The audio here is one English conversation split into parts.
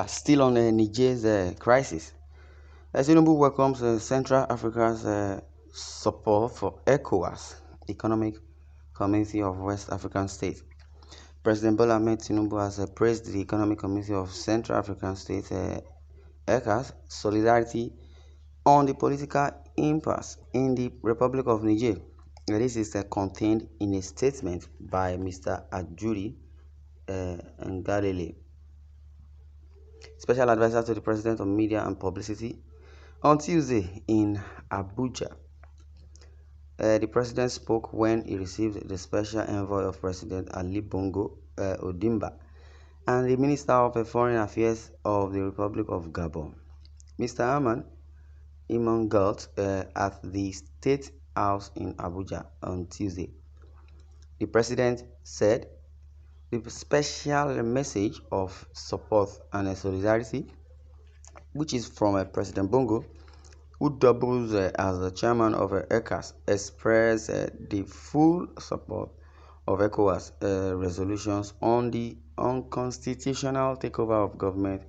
Still on Niger's crisis. Tinubu welcomes Central Africa's support for ECOWAS, Economic Community of West African States. President Bola Ahmed Tinubu has praised the Economic Community of Central African States, ECOWAS, solidarity on the political impasse in the Republic of Niger. This is contained in a statement by Mr. Ajuri Ngalale, Special Advisor to the President on Media and Publicity, on Tuesday in Abuja. The President spoke when he received the Special Envoy of President Ali Bongo Odimba and the Minister of Foreign Affairs of the Republic of Gabon, Mr. Aman Imangalt, at the State House in Abuja on Tuesday. The President said the special message of support and solidarity, which is from President Bongo, who doubles as the chairman of ECOWAS, expressed the full support of ECOWAS resolutions on the unconstitutional takeover of government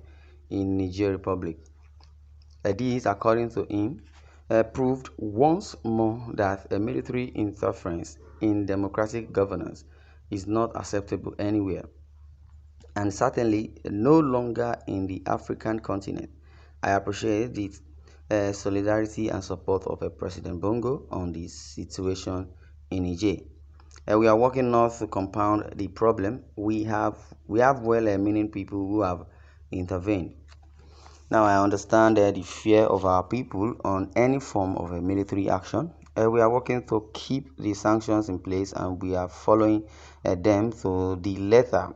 in Niger Republic. This, according to him, proved once more that military interference in democratic governance is not acceptable anywhere, and certainly no longer in the African continent. I appreciate the solidarity and support of President Bongo on this situation in Niger. We are working not to compound the problem. We have well-meaning people who have intervened. Now I understand the fear of our people on any form of a military action. We are working to keep the sanctions in place, and we are following them to the letter.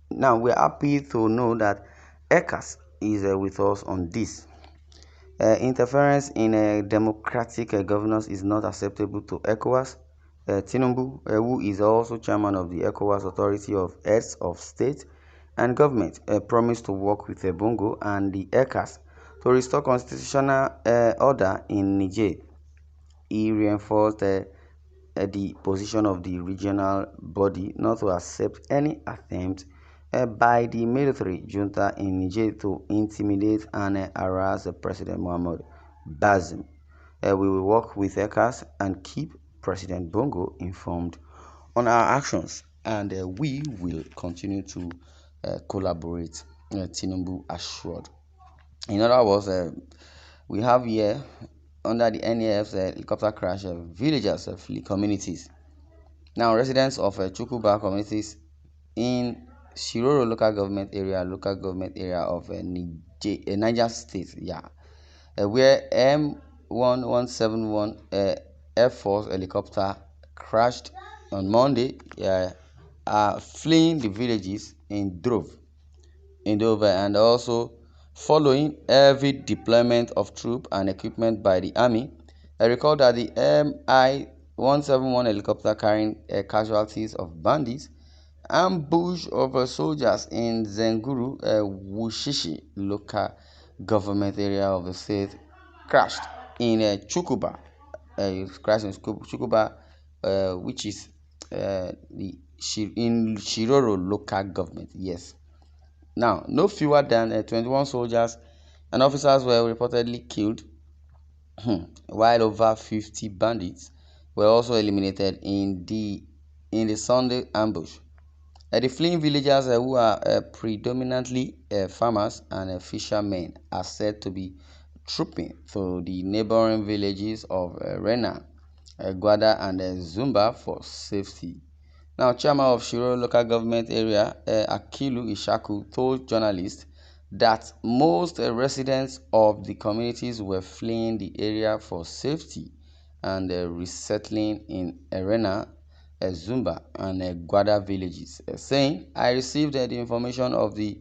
Now we are happy to know that ECOWAS is with us on this. Interference in democratic governance is not acceptable to ECOWAS. Tinubu, who is also chairman of the ECOWAS Authority of Heads of State and Government, promised to work with Bongo and the ECOWAS to restore constitutional order in Niger. He reinforced the position of the regional body not to accept any attempt by the military junta in Niger to intimidate and harass President Mohamed Bazoum. We will work with ECOWAS and keep President Bongo informed on our actions, and we will continue to collaborate, Tinubu assured. In other words, we have here under the NAF's helicopter crash villagers of communities. Now, residents of Chukuba communities in Shiroro local government area of Niger State, where M1171 Air Force helicopter crashed on Monday, are fleeing the villages in Drove, and also following heavy deployment of troops and equipment by the army. I recall that the Mi-171 helicopter carrying casualties of bandits ambush of soldiers in Zenguru, Wushishi local government area of the state crashed in Chukuba. Which is in Shiroro local government. Yes. Now, no fewer than 21 soldiers and officers were reportedly killed, while over 50 bandits were also eliminated in the Sunday ambush. The fleeing villagers, who are predominantly farmers and fishermen, are said to be trooping to the neighboring villages of Rena, Gwada, and Zumba for safety. Now, chairman of Shiro local government area, Akilu Ishaku, told journalists that most residents of the communities were fleeing the area for safety and resettling in Arena, Zumba, and Gwada villages, saying, "I received the information of the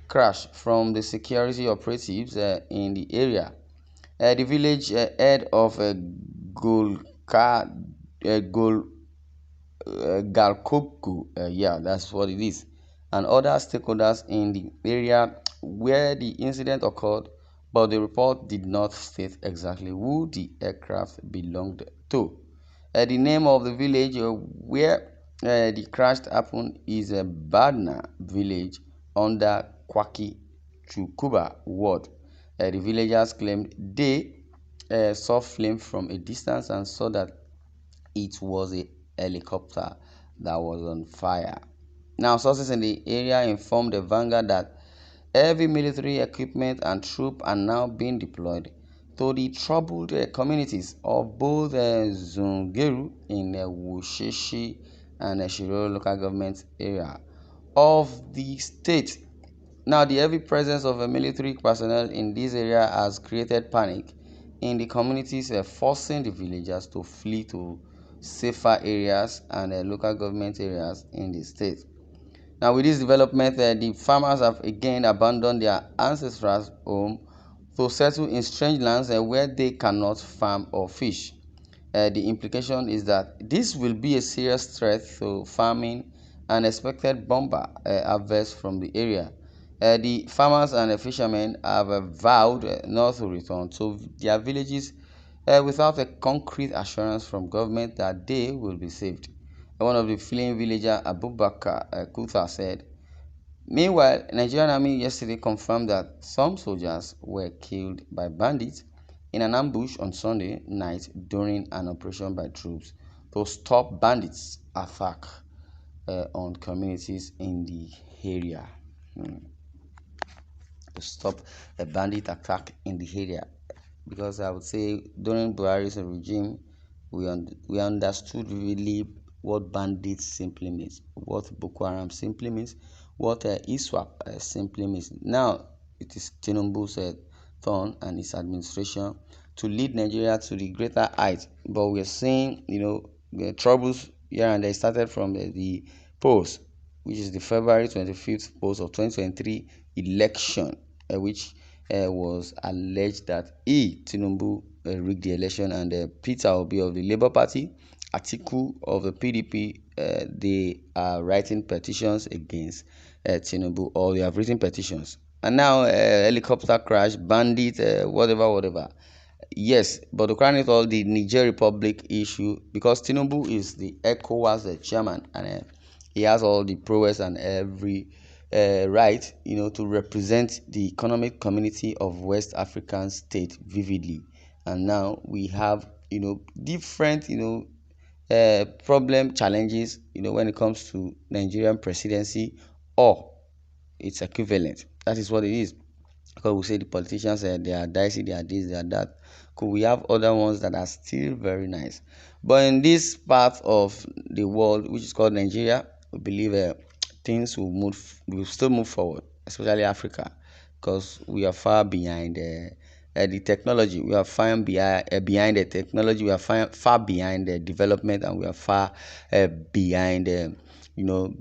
crash from the security operatives in the area. The village head of Galkopku, that's what it is, and other stakeholders in the area where the incident occurred, but the report did not state exactly who the aircraft belonged to. The name of the village where the crash happened is Badna village under Kwaki Chukuba ward. The villagers claimed they saw flame from a distance and saw that it was a helicopter that was on fire. Now, sources in the area informed the Vanguard that heavy military equipment and troops are now being deployed to the troubled communities of both Zungeru in Wushishi and Shiro local government area of the state. Now, the heavy presence of military personnel in this area has created panic in the communities, forcing the villagers to flee to safer areas and local government areas in the state. Now, with this development, the farmers have again abandoned their ancestral home to settle in strange lands where they cannot farm or fish. The implication is that this will be a serious threat to farming and expected bumper harvest from the area. The farmers and the fishermen have vowed not to return to their villages without a concrete assurance from government that they will be saved. One of the fleeing villager, Abubakar Kuta, said, meanwhile, Nigerian army yesterday confirmed that some soldiers were killed by bandits in an ambush on Sunday night during an operation by troops to stop bandits' attack on communities in the area. To stop a bandit attack in the area, because I would say during Buhari's regime, we understood really what bandits simply means, what Boko Haram simply means, what ISWAP simply means. Now it is Tinubu's turn and his administration to lead Nigeria to the greater height. But we're seeing, the troubles here and there started from the polls, which is the February 25th polls of 2023 election, which was alleged that Tinubu rigged the election, and Peter Obi of the Labour Party, Atiku of the PDP, they are writing petitions against Tinubu, or they have written petitions. And now helicopter crash, bandit, whatever. Yes, but to crown it all, the Niger Republic issue, because Tinubu is the Ecowas chairman, and he has all the prowess and every right, to represent the economic community of West African state vividly. And now we have, different, problem challenges, when it comes to Nigerian presidency or its equivalent. That is what it is. Because we say the politicians, they are dicey, they are this, they are that. Could we have other ones that are still very nice? But in this part of the world, which is called Nigeria, we believe things will still move forward, especially Africa, because we are far behind the technology. We are far behind the technology. We are far behind the development, and we are far behind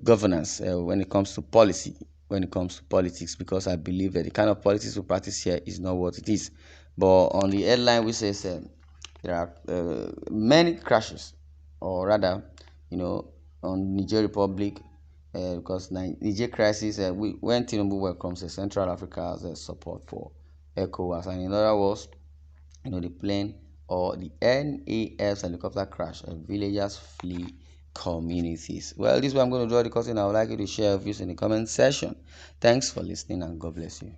governance when it comes to policy, when it comes to politics, because I believe that the kind of politics we practice here is not what it is. But on the headline, we say there are many crashes, or rather, on Niger Republic, because Niger crisis, when Tinubu welcomes Central Africa as a support for Ecowas, and in other words, the plane or the NAS helicopter crash, villagers flee communities. Well, this is where I'm going to draw the curtain. I would like you to share your views in the comment section. Thanks for listening, and God bless you.